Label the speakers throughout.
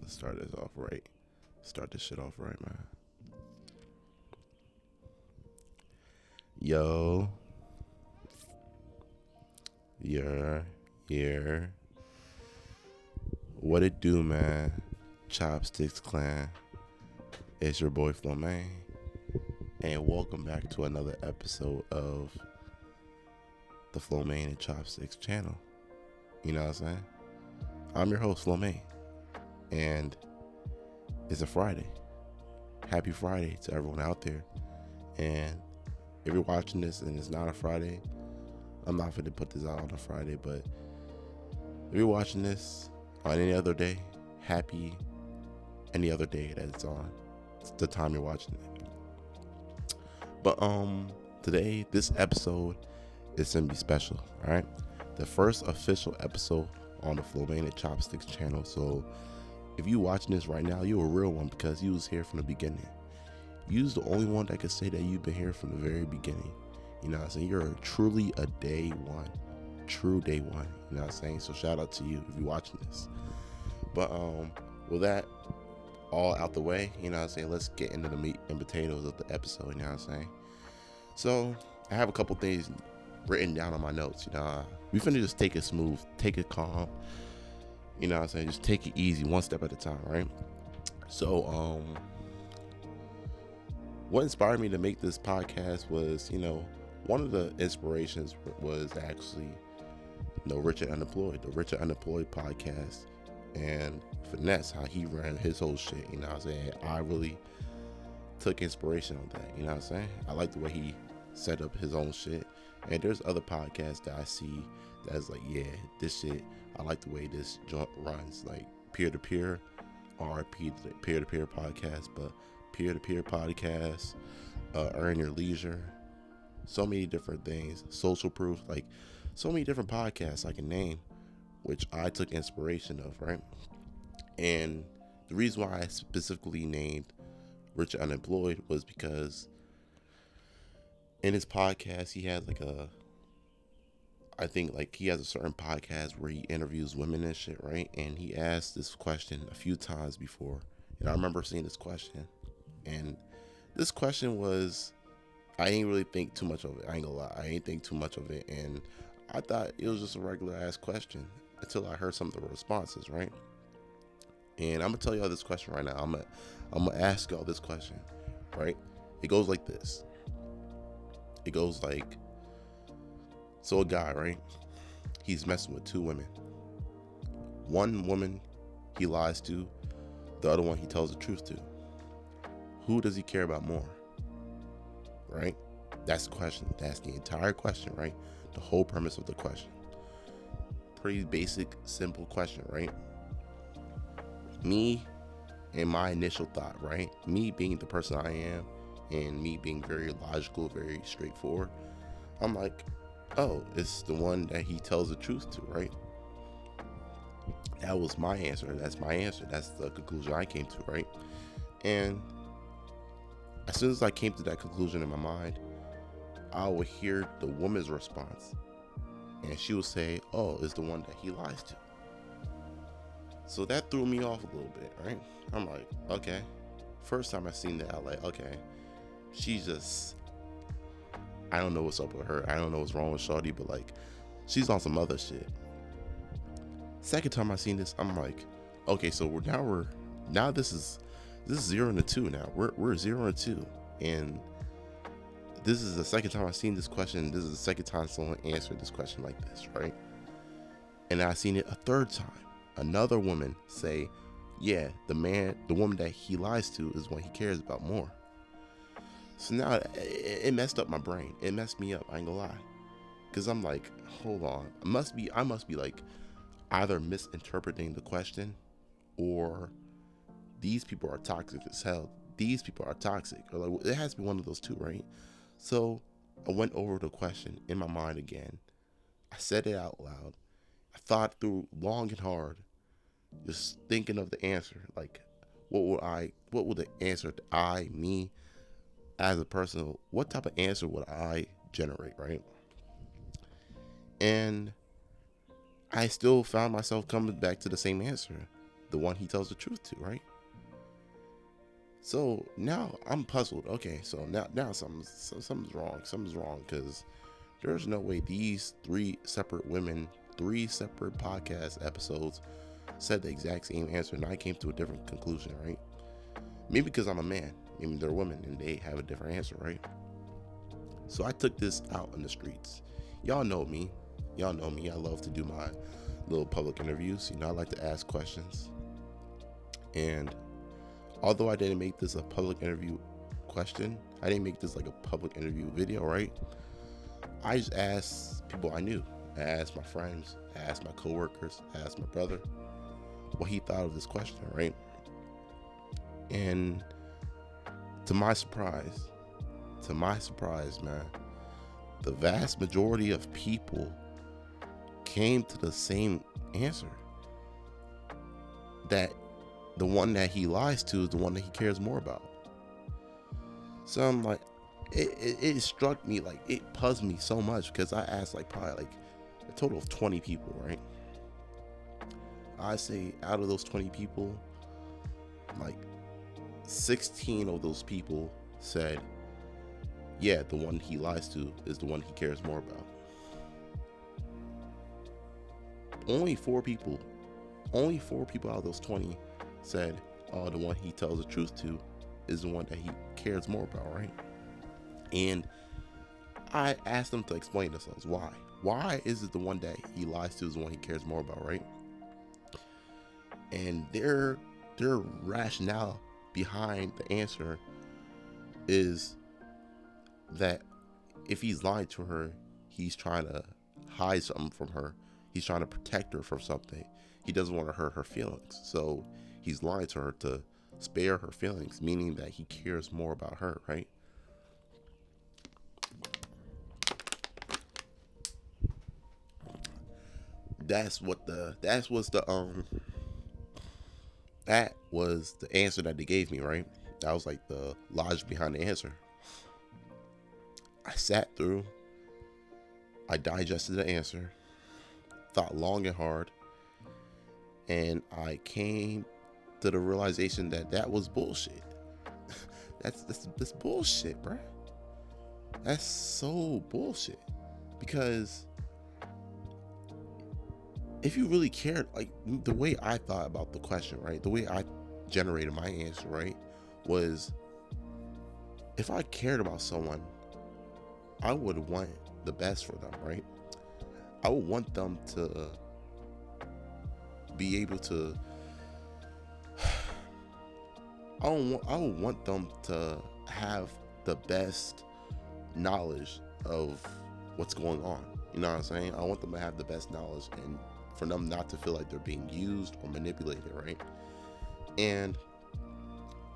Speaker 1: Start this off right. Start this shit off right, man. Yo. Yeah. What it do, man? Chopstix Clan. It's your boy FloMein. And welcome back to another episode of the FloMein Chopstix Channel. You know what I'm saying? I'm your host, FloMein. And it's a Friday. Happy Friday to everyone out there. And if you're watching this and it's not a Friday, I'm not going to put this out on a Friday, but if you're watching this on any other day, happy any other day that it's on. It's the time you're watching it. But today, this episode is going to be special, all right? The first official episode on the FloMein Chopstix channel. So if you watching this right now, you're a real one because you was here from the beginning. You's the only one that could say that you've been here from the very beginning. You know what I'm saying? You're truly a day one. True day one. You know what I'm saying? So shout out to you if you're watching this. But with that all out the way, you know what I'm saying? Let's get into the meat and potatoes of the episode, you know what I'm saying? So I have a couple things written down on my notes, you know. We finna just take it smooth, take it calm. You know what I'm saying? Just take it easy, one step at a time, right? So, what inspired me to make this podcast was, you know, one of the inspirations was actually, you know, the Richard Unemployed podcast, and Finesse, how he ran his whole shit, you know what I'm saying? I really took inspiration on that, you know what I'm saying? I like the way he set up his own shit. And there's other podcasts that I see that's like, yeah, this shit, I like the way this joint runs, like peer-to-peer, RIP to the peer-to-peer podcast, but peer-to-peer podcasts, Earn Your Leisure, so many different things, Social Proof, like so many different podcasts I can name, which I took inspiration of, right? And the reason why I specifically named Richard Unemployed was because in his podcast, he has he has a certain podcast where he interviews women and shit, right? And he asked this question a few times before. And I remember seeing this question. And this question was, I ain't really think too much of it. I ain't gonna lie. I ain't think too much of it. And I thought it was just a regular ass question until I heard some of the responses, right? And I'm gonna tell y'all this question right now. I'm gonna ask y'all this question, right? It goes like this. It goes like, so a guy, right? He's messing with two women. One woman he lies to, the other one he tells the truth to. Who does he care about more? Right? That's the question. That's the entire question, right? The whole premise of the question. Pretty basic, simple question, right? Me and my initial thought, right? Me being the person I am, and me being very logical, very straightforward, I'm like, oh, it's the one that he tells the truth to, right? That was my answer. That's my answer. That's the conclusion I came to, right? And as soon as I came to that conclusion in my mind, I would hear the woman's response, and she would say, oh, it's the one that he lies to. So that threw me off a little bit, right? I'm like, okay. First time I seen that, I like, okay, she's just, I don't know what's up with her. I don't know what's wrong with Shawty, but like, she's on some other shit. Second time I seen this, I'm like, okay, so now this is 0-2 now. We're 0-2, and this is the second time I've seen this question. This is the second time someone answered this question like this, right? And I seen it a third time. Another woman say, yeah, the woman that he lies to is one he cares about more. So now it messed up my brain. It messed me up. I ain't gonna lie, because I'm like, hold on. I must be like either misinterpreting the question, or these people are toxic as hell. These people are toxic, or like, it has to be one of those two, right? So I went over the question in my mind again. I said it out loud. I thought through long and hard, just thinking of the answer. Like, what would the answer to me as a person, what type of answer would I generate, right? And I still found myself coming back to the same answer. the one he tells the truth to, right? So now I'm puzzled. Okay, so now something's wrong. Something's wrong, because there's no way these three separate women, three separate podcast episodes said the exact same answer, and I came to a different conclusion, right? Maybe because I'm a man, maybe they're women and they have a different answer, right? So I took this out in the streets. Y'all know me. I love to do my little public interviews. I like to ask questions. And although I didn't make this a public interview question, I didn't make this like a public interview video, right? I just asked people I knew. I asked my friends, I asked my coworkers, I asked my brother what he thought of this question, right? And to my surprise, man, the vast majority of people came to the same answer, that the one that he lies to is the one that he cares more about. So I'm like, it struck me, like, it puzzled me so much, because I asked like probably like a total of 20 people, right? I say out of those 20 people, like 16 of those people said, yeah, the one he lies to is the one he cares more about. Only four people out of those 20 said, oh, the one he tells the truth to is the one that he cares more about, right? And I asked them to explain themselves. Why is it the one that he lies to is the one he cares more about, right? And their rationale behind the answer is that if he's lying to her, he's trying to hide something from her. He's trying to protect her from something. He doesn't want to hurt her feelings. So he's lying to her to spare her feelings, meaning that he cares more about her, right? That was the answer that they gave me, right? That was like the logic behind the answer. I sat through, I digested the answer, thought long and hard, and I came to the realization that was bullshit. That's bullshit, bruh. That's so bullshit. Because if you really cared, like the way I thought about the question, right? The way I generated my answer, right? Was if I cared about someone, I would want the best for them, right? I would want them to be able to, I would want them to have the best knowledge of what's going on. You know what I'm saying? I want them to have the best knowledge, and for them not to feel like they're being used or manipulated, right? And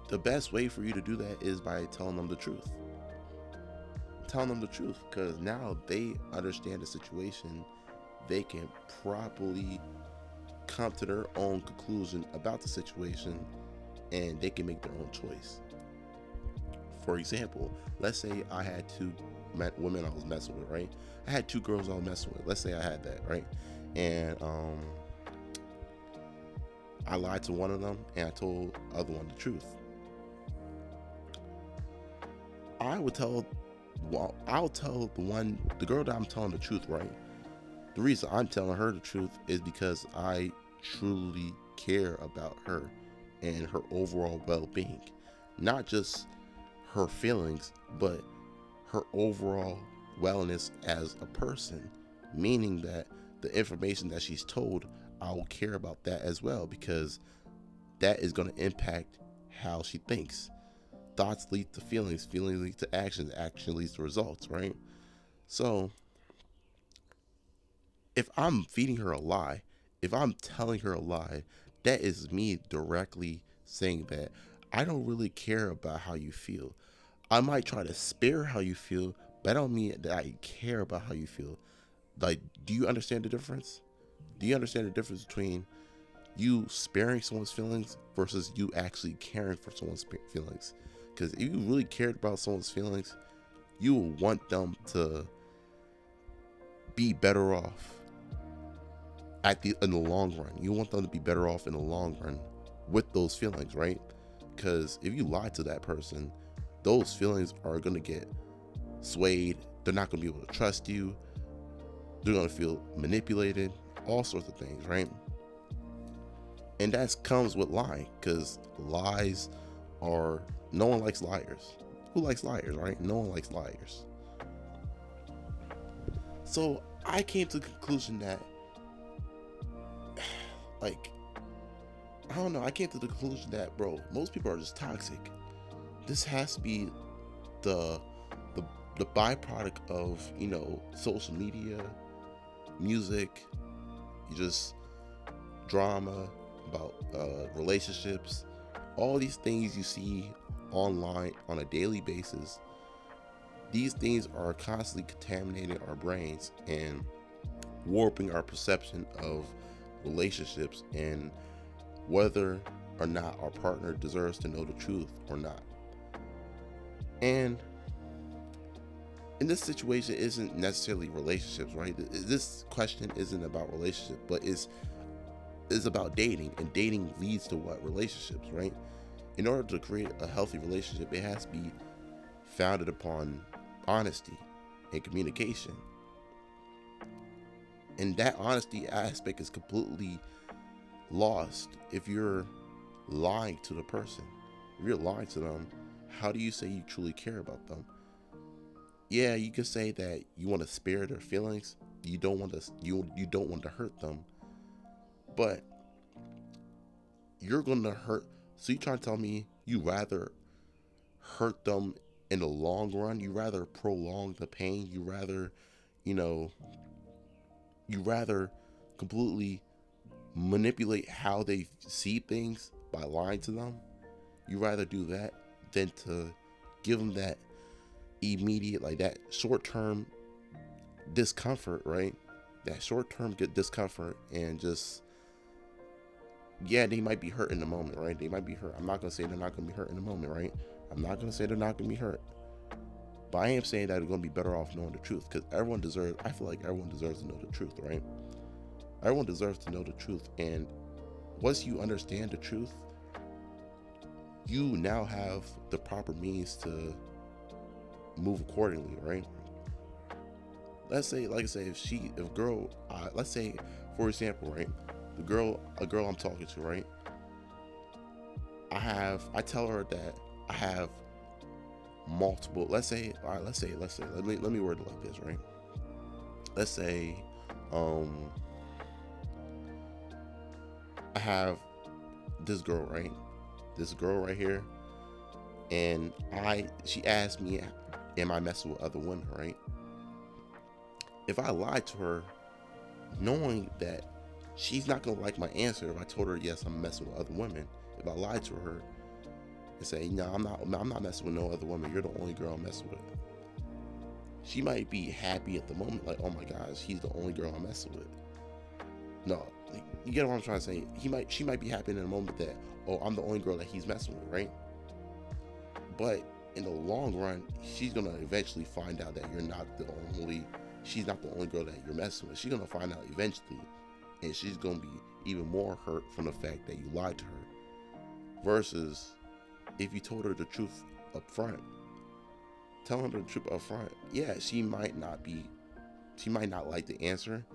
Speaker 1: the best way for you to do that is by telling them the truth. Telling them the truth, because now they understand the situation. They can properly come to their own conclusion about the situation, and they can make their own choice. For example, let's say I had two women I was messing with, right? I had two girls I was messing with. Let's say I had that, right? And I lied to one of them, and I told the other one the truth. I'll tell the girl that I'm telling the truth, right? The reason I'm telling her the truth is because I truly care about her and her overall well-being. Not just her feelings, but her overall wellness as a person. Meaning that the information that she's told, I will care about that as well, because that is going to impact how she thinks. Thoughts lead to feelings, feelings lead to actions, action leads to results, right? So if I'm feeding her a lie, if I'm telling her a lie, that is me directly saying that I don't really care about how you feel. I might try to spare how you feel, but I don't mean that I care about how you feel. Like, do you understand the difference? Do you understand the difference between you sparing someone's feelings versus you actually caring for someone's feelings? Because if you really cared about someone's feelings, you will want them to be better off. in the long run. You want them to be better off in the long run with those feelings, right? Because if you lie to that person, those feelings are going to get swayed. They're not going to be able to trust you. They're going to feel manipulated, all sorts of things, right? And that comes with lying, because lies are, no one likes liars. Who likes liars, right? No one likes liars. So I came to the conclusion that, like, I don't know, I came to the conclusion that, bro, most people are just toxic. This has to be the byproduct of, you know, social media, music, just drama about relationships, all these things you see online on a daily basis. These things are constantly contaminating our brains and warping our perception of relationships and whether or not our partner deserves to know the truth or not. And in this situation, isn't necessarily relationships, right? This question isn't about relationship, but is about dating, and dating leads to what? Relationships, right? In order to create a healthy relationship, it has to be founded upon honesty and communication. And that honesty aspect is completely lost if you're lying to the person. If you're lying to them, how do you say you truly care about them? Yeah, you can say that you want to spare their feelings. You don't want to hurt them. But you're going to hurt. So you trying to tell me you rather hurt them in the long run? You rather prolong the pain? You rather, you rather completely manipulate how they see things by lying to them? You rather do that than to give them that immediate, like that short-term discomfort, right? That short-term discomfort, and just, yeah, they might be hurt in the moment, right? They might be hurt. I'm not gonna say they're not gonna be hurt in the moment, right? I'm not gonna say they're not gonna be hurt, but I am saying that they're gonna be better off knowing the truth, because I feel like everyone deserves to know the truth, right? Everyone deserves to know the truth, and once you understand the truth, you now have the proper means to move accordingly, right? Let's say, like I say, let's say, for example, right, a girl I'm talking to, right, I tell her that I have multiple, let me word it like this, right? Let's say, I have this girl right here, and she asked me, am I messing with other women, right? If I lied to her, knowing that she's not gonna like my answer if I told her yes, I'm messing with other women, if I lied to her and say, no, I'm not messing with no other women, you're the only girl I'm messing with, she might be happy at the moment, like, oh my gosh, he's the only girl I'm messing with. No, you get what I'm trying to say? She might be happy in the moment that, oh, I'm the only girl that he's messing with, right? But in the long run, she's gonna eventually find out that she's not the only girl that you're messing with. She's gonna find out eventually, and she's gonna be even more hurt from the fact that you lied to her. Versus if you told her the truth up front, telling her the truth up front, yeah, she might not like the answer.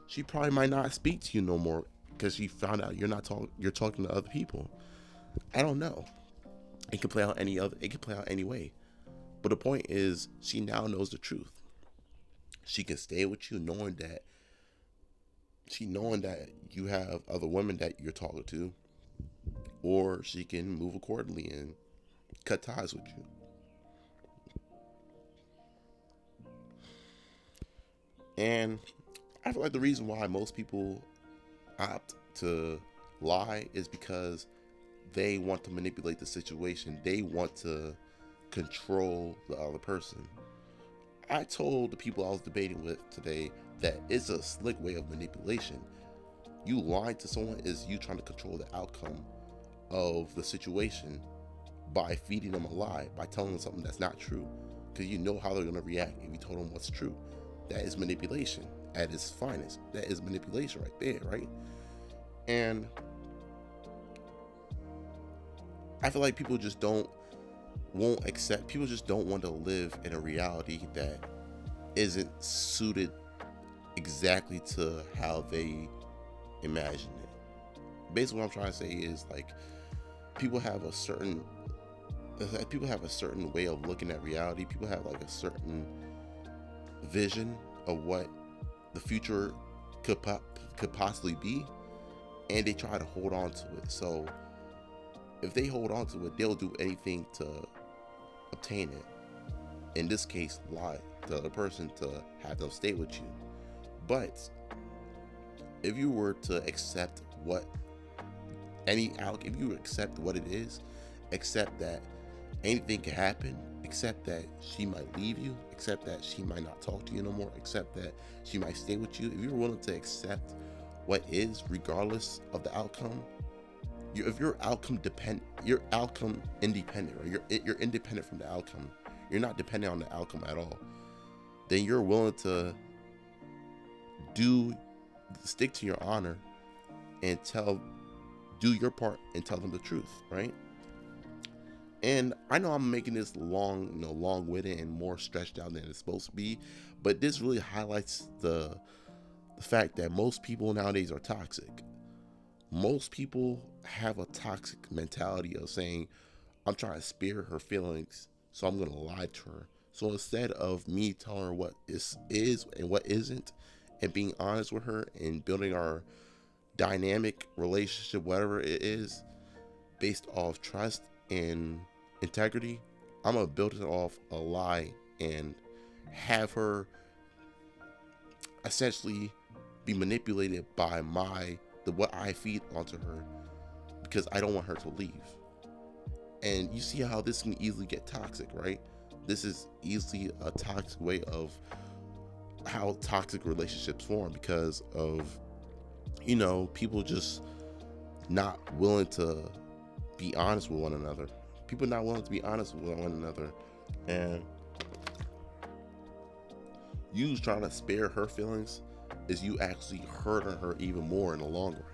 Speaker 1: She probably might not speak to you no more because she found out you're talking to other people. I don't know. It could play out any way. But the point is, she now knows the truth. She can stay with you knowing that you have other women that you're talking to, or she can move accordingly and cut ties with you. And I feel like the reason why most people opt to lie is because they want to manipulate the situation. They want to control the other person. I told the people I was debating with today that it's a slick way of manipulation. You lying to someone is you trying to control the outcome of the situation by feeding them a lie, by telling them something that's not true, because you know how they're going to react if you told them what's true. That is manipulation. at its finest. That is manipulation right there, right? And I feel like people just won't accept. People just don't want to live in a reality that isn't suited exactly to how they imagine it. Basically, what I'm trying to say is, like, people have a certain way of looking at reality. People have like a certain vision of what the future could possibly be, and they try to hold on to it. So if they hold on to it, they'll do anything to obtain it. In this case, lie to the other person to have them stay with you. But if you were to accept if you accept what it is, accept that anything can happen, accept that she might leave you, accept that she might not talk to you no more, accept that she might stay with you. If you're willing to accept what is, regardless of the outcome, if you're outcome independent, right? You're independent from the outcome. You're not dependent on the outcome at all. Then you're willing to stick to your honor and do your part and tell them the truth, right? And I know I'm making this long-winded and more stretched out than it's supposed to be, but this really highlights the fact that most people nowadays are toxic. Most people have a toxic mentality of saying, I'm trying to spare her feelings, so I'm going to lie to her. So instead of me telling her what is and what isn't, and being honest with her and building our dynamic relationship, whatever it is, based off trust and integrity, I'm gonna build it off a lie and have her essentially be manipulated by what I feed onto her, because I don't want her to leave. And you see how this can easily get toxic, right? This is easily a toxic way of how toxic relationships form, because of people just not willing to be honest with one another. People not willing to be honest with one another, and you trying to spare her feelings is you actually hurting her even more in the long run.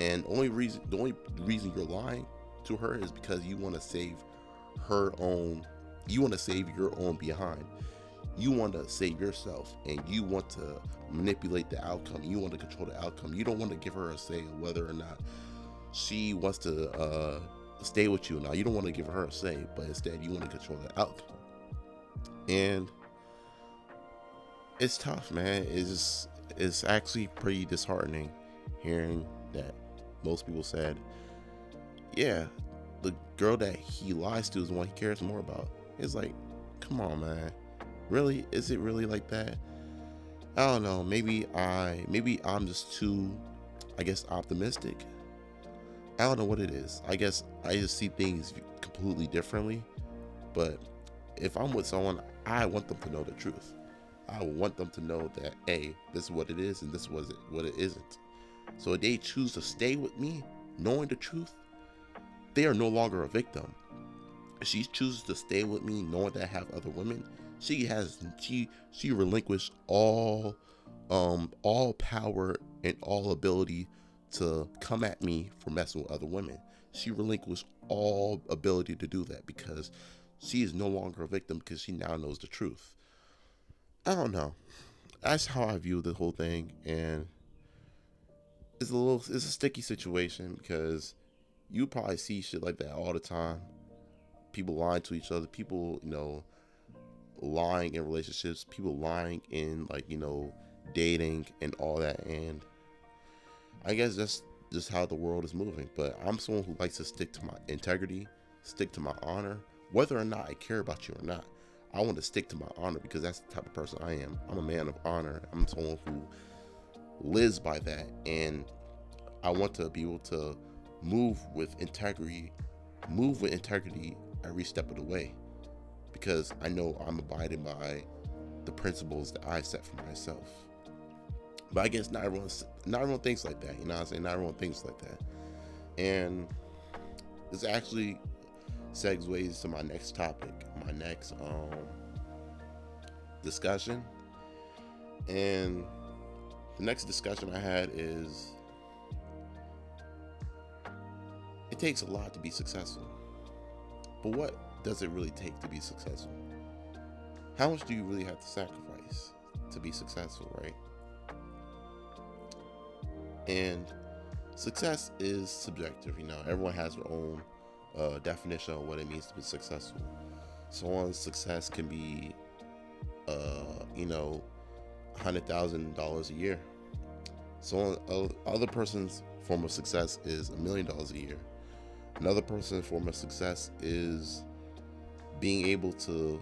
Speaker 1: And the only reason you're lying to her is because you want to save your own behind. You want to save yourself, and you want to manipulate the outcome. You want to control the outcome. You don't want to give her a say of whether or not she wants to stay with you or not. You don't want to give her a say, but instead you want to control the outcome. And it's tough, man. It's actually pretty disheartening hearing that most people said, yeah, the girl that he lies to is the one he cares more about. It's like, come on, man. Really? Is it really like that? I don't know. Maybe I'm just too, optimistic. I don't know what it is. I guess I just see things completely differently. But if I'm with someone, I want them to know the truth. I want them to know that, hey, this is what it is and this is what it isn't. So if they choose to stay with me, knowing the truth, they are no longer a victim. If she chooses to stay with me, knowing that I have other women, she relinquished all power and all ability to come at me for messing with other women. She relinquished all ability to do that because she is no longer a victim, because she now knows the truth. I don't know. That's how I view the whole thing, and it's a sticky situation because you probably see shit like that all the time. People lying to each other, people, lying in relationships, people lying in dating and all that. And I guess that's just how the world is moving. But I'm someone who likes to stick to my integrity, stick to my honor, whether or not I care about you or not. I want to stick to my honor because that's the type of person I am. I'm a man of honor. I'm someone who lives by that, and I want to be able to move with integrity every step of the way, because I know I'm abiding by the principles that I set for myself. But I guess not everyone thinks like that. You know what I'm saying? Not everyone thinks like that. And this actually segues to my next topic, my next discussion. And the next discussion I had is, it takes a lot to be successful. But what does it really take to be successful? How much do you really have to sacrifice to be successful, right? And success is subjective. Everyone has their own definition of what it means to be successful. Someone's success can be, $100,000 a year. Other person's form of success is $1 million a year. Another person's form of success is being able to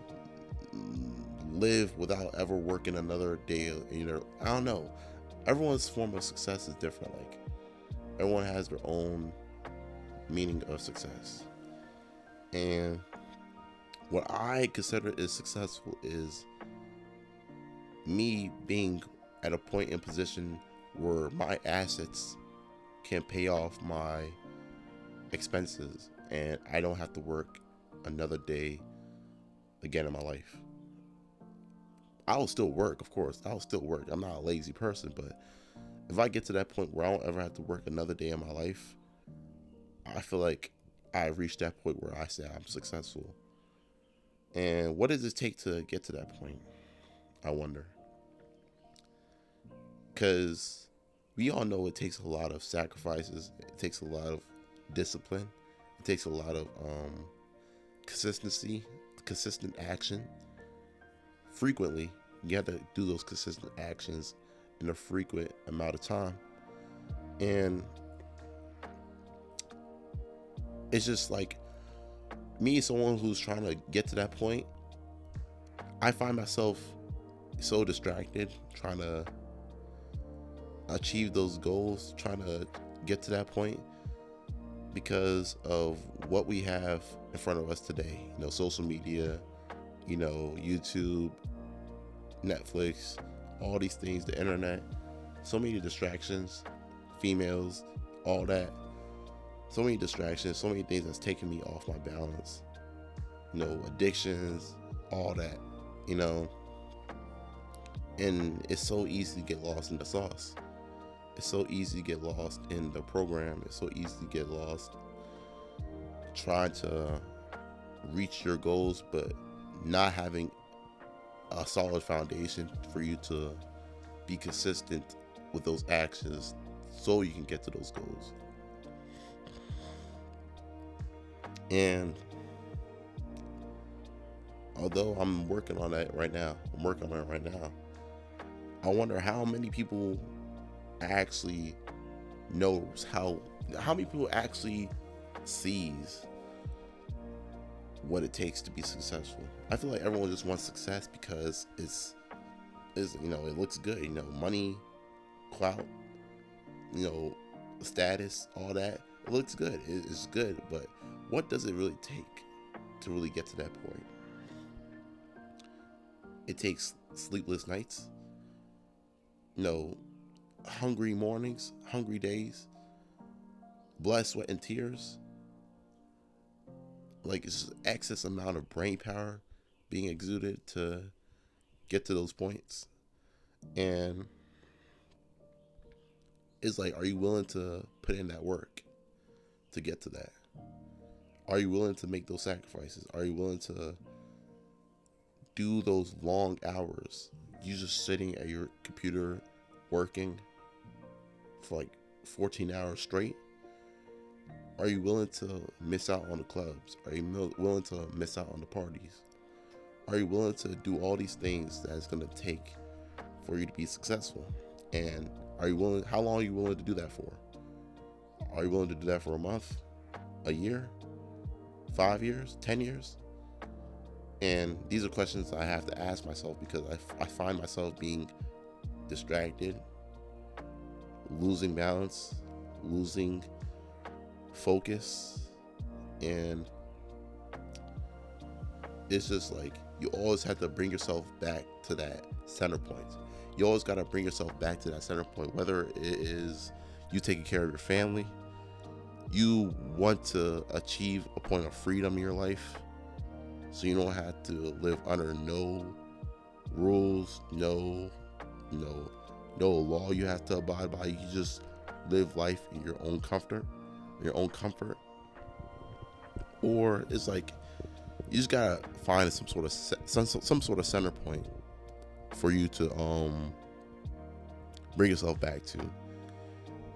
Speaker 1: live without ever working another day. I don't know. Everyone's form of success is different. Like, everyone has their own meaning of success. And what I consider is successful is me being at a point in position where my assets can pay off my expenses and I don't have to work another day again in my life. I will still work, of course. I'll still work. I'm not a lazy person, but if I get to that point where I don't ever have to work another day in my life, I feel like I've reached that point where I say I'm successful. And what does it take to get to that point? I wonder. Because we all know it takes a lot of sacrifices. It takes a lot of discipline. It takes a lot of consistency, consistent action. Frequently, you have to do those consistent actions in a frequent amount of time. And it's just like, me, someone who's trying to get to that point, I find myself so distracted trying to achieve those goals, trying to get to that point, because of what we have in front of us today. Social media, YouTube, Netflix, all these things, the internet, so many distractions, females, all that. So many distractions, so many things that's taking me off my balance. Addictions, all that, And it's so easy to get lost in the sauce. It's so easy to get lost in the program. It's so easy to get lost trying to reach your goals, but not having a solid foundation for you to be consistent with those actions so you can get to those goals. And although I'm working on that right now, I wonder how many people actually knows how many people actually sees what it takes to be successful. I feel like everyone just wants success because it looks good, money, clout, status, all that. It looks good. It's good, but what does it really take to really get to that point? It takes sleepless nights, hungry mornings, hungry days, blood, sweat, and tears. Like, it's just excess amount of brain power being exuded to get to those points. And it's like, are you willing to put in that work to get to that? Are you willing to make those sacrifices? Are you willing to do those long hours? You just sitting at your computer working for like 14 hours straight? Are you willing to miss out on the clubs? Are you willing to miss out on the parties? Are you willing to do all these things that it's going to take for you to be successful? And how long are you willing to do that for? Are you willing to do that for a month, a year, 5 years, 10 years? And these are questions I have to ask myself, because I find myself being distracted, losing balance, losing focus, and it's just like, you always have to bring yourself back to that center point. You always got to bring yourself back to that center point, whether it is you taking care of your family, you want to achieve a point of freedom in your life, so you don't have to live under no rules, no no law you have to abide by. You can just live life in your own comfort, or it's like you just gotta find some sort of some sort of center point for you to bring yourself back to.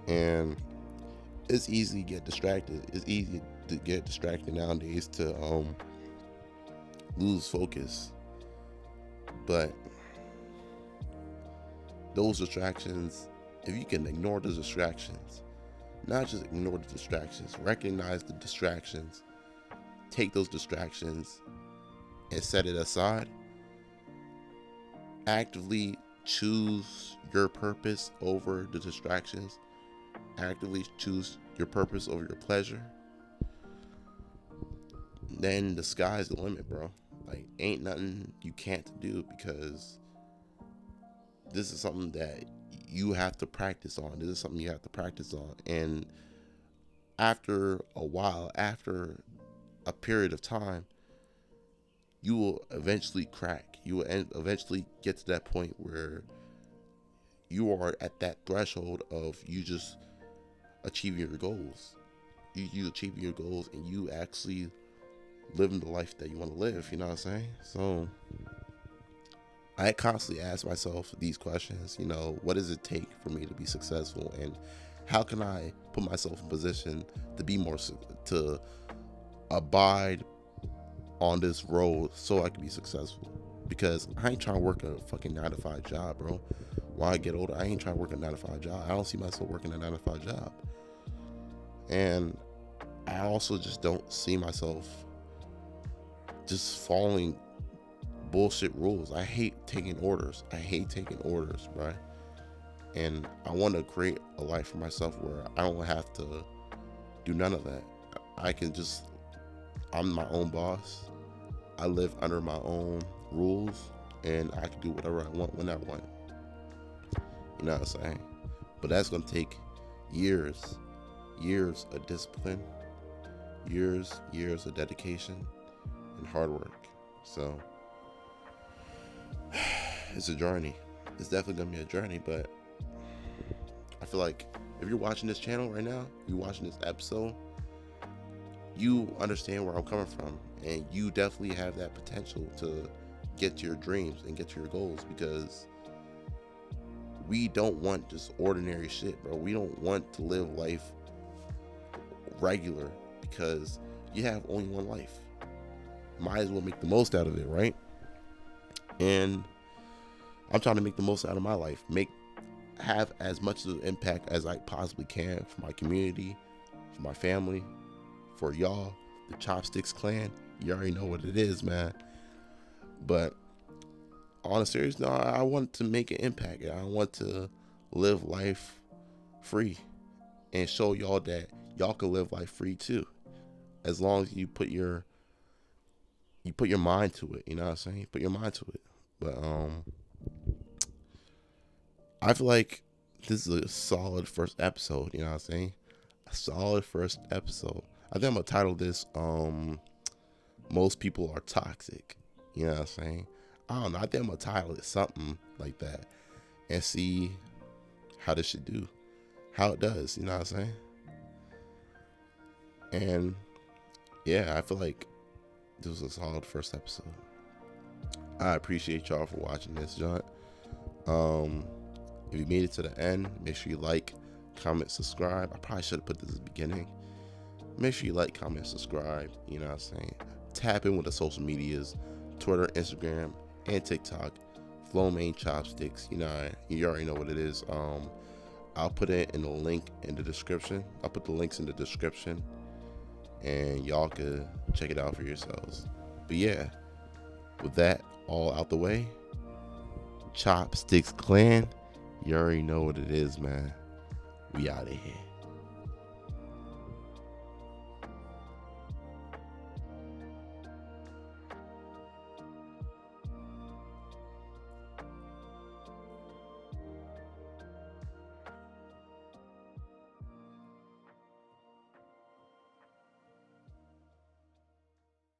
Speaker 1: And it's easy to get distracted. It's easy to get distracted nowadays to lose focus. But those distractions, if you can ignore the distractions, not just ignore the distractions, recognize the distractions, take those distractions and set it aside, actively choose your purpose over the distractions, actively choose your purpose over your pleasure, then the sky's the limit, bro. Like, ain't nothing you can't do, because this is something that you have to practice on. And after a while, after a period of time, you will eventually crack. You will eventually get to that point where you are at that threshold of you just achieving your goals. You achieving your goals, and you actually living the life that you want to live. You know what I'm saying? So I constantly ask myself these questions. What does it take for me to be successful, and how can I put myself in position to be to abide on this road so I can be successful? Because I ain't trying to work a fucking 9-to-5 job, bro. When I get older, I ain't trying to work a 9-to-5 job. I don't see myself working a 9-to-5 job. And I also just don't see myself just following bullshit rules. I hate taking orders, bro. And I want to create a life for myself where I don't have to do none of that. I'm my own boss. I live under my own rules, and I can do whatever I want when I want. You know what I'm saying? But that's going to take years of discipline, years of dedication and hard work. So it's a journey. It's definitely going to be a journey, but I feel like if you're watching this channel right now, you're watching this episode, you understand where I'm coming from, and you definitely have that potential to get to your dreams and get to your goals, because we don't want just ordinary shit, bro. We don't want to live life regular, because you have only one life. Might as well make the most out of it, right? And I'm trying to make the most out of my life, have as much of an impact as I possibly can for my community, for my family, for y'all, the Chopstix Clan. You already know what it is, man. But on a serious note, I want to make an impact. I want to live life free and show y'all that y'all can live life free too, as long as you put your mind to it. You know what I'm saying? Put your mind to it. But I feel like this is a solid first episode. You know what I'm saying? A solid first episode. I think I'm gonna title this "Most People Are Toxic." You know what I'm saying? I don't know. I think I'm gonna title it something like that, and see how this should do, how it does. You know what I'm saying? And yeah, I feel like this was a solid first episode. I appreciate y'all for watching this, John. If you made it to the end, make sure you like, comment, subscribe. I probably should have put this at the beginning. Make sure you like, comment, subscribe. You know what I'm saying? Tap in with the social medias, Twitter, Instagram, and TikTok. FloMein Chopstix. You already know what it is. I'll put it in the link in the description. I'll put the links in the description, and y'all could check it out for yourselves. But yeah, with that all out the way, Chopstix Clan, you already know what it is, man. We out of here.